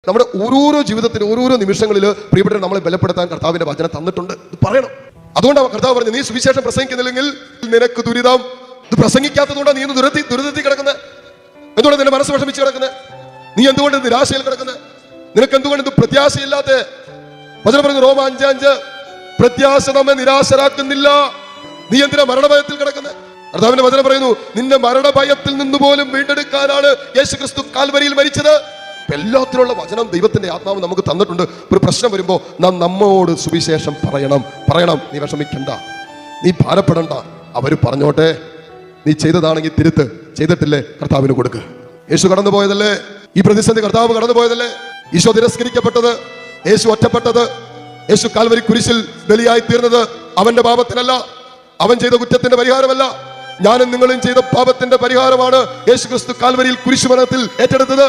നമ്മുടെ ഓരോരോ ജീവിതത്തിന് ഓരോരോ നിമിഷങ്ങളിൽ പ്രിയപ്പെട്ട നമ്മളെ ബലപ്പെടുത്താൻ കർത്താവിന്റെ വചനം തന്നിട്ടുണ്ട്. ഇത് പറയണം. അതുകൊണ്ടാണ് കർത്താവ് പറഞ്ഞു, നീ സുവിശേഷം പ്രസംഗിക്കുന്നില്ലെങ്കിൽ നിനക്ക് ദുരിതം. ഇത് പ്രസംഗിക്കാത്തതുകൊണ്ടാണ് നീ ദുരിതത്തിൽ കിടക്കുന്നത്. എന്തുകൊണ്ട് നിന്റെ മനസ്സ് വിഷമിച്ച് കിടക്കുന്നത്? നീ എന്തുകൊണ്ട് നിരാശയിൽ കിടക്കുന്നത്? നിനക്ക് എന്തുകൊണ്ട് ഇത് പ്രത്യാശയില്ലാത്ത? വചനം പറഞ്ഞു റോമ 5:5, പ്രത്യാശ നമ്മെ നിരാശരാക്കുന്നില്ല. നീ എന്തിനാ മരണഭയത്തിൽ കിടക്കുന്നത്? കർത്താവിന്റെ വചനം പറയുന്നു, നിന്നെ മരണഭയത്തിൽ നിന്ന് പോലും വീണ്ടെടുക്കാനാണ് യേശുക്രിസ്തു കാൽവരിയിൽ മരിച്ചത്. എല്ലാത്തിനുള്ള വചനം ദൈവത്തിന്റെ ആത്മാവ് നമുക്ക് തന്നിട്ടുണ്ട്. ഒരു പ്രശ്നം വരുമ്പോ നാം നമ്മോട് സുവിശേഷം പറയണം. നീ വിഷമിക്കണ്ട, നീ ഭാരപ്പെടണ്ട, അവര് പറഞ്ഞോട്ടെ. നീ ചെയ്തതാണെങ്കിൽ തിരുത്ത്, ചെയ്തിട്ടില്ലേ കർത്താവിന് കൊടുക്ക്. യേശു കടന്നുപോയതല്ലേ ഈ പ്രതിസന്ധി? കർത്താവ് കടന്നുപോയതല്ലേ? ഈശോ തിരസ്കരിക്കപ്പെട്ടത്, യേശു ഒറ്റപ്പെട്ടത്, യേശു കാൽവരി കുരിശിൽ ബലിയായി തീർന്നത് അവന്റെ പാപത്തിനല്ല, അവൻ ചെയ്ത കുറ്റത്തിന്റെ പരിഹാരമല്ല, ഞാനും നിങ്ങളും ചെയ്ത പാപത്തിന്റെ പരിഹാരമാണ് യേശുക്രിസ്തു കാൽവരിയിൽ കുരിശുമരണത്തിൽ ഏറ്റെടുത്തത്.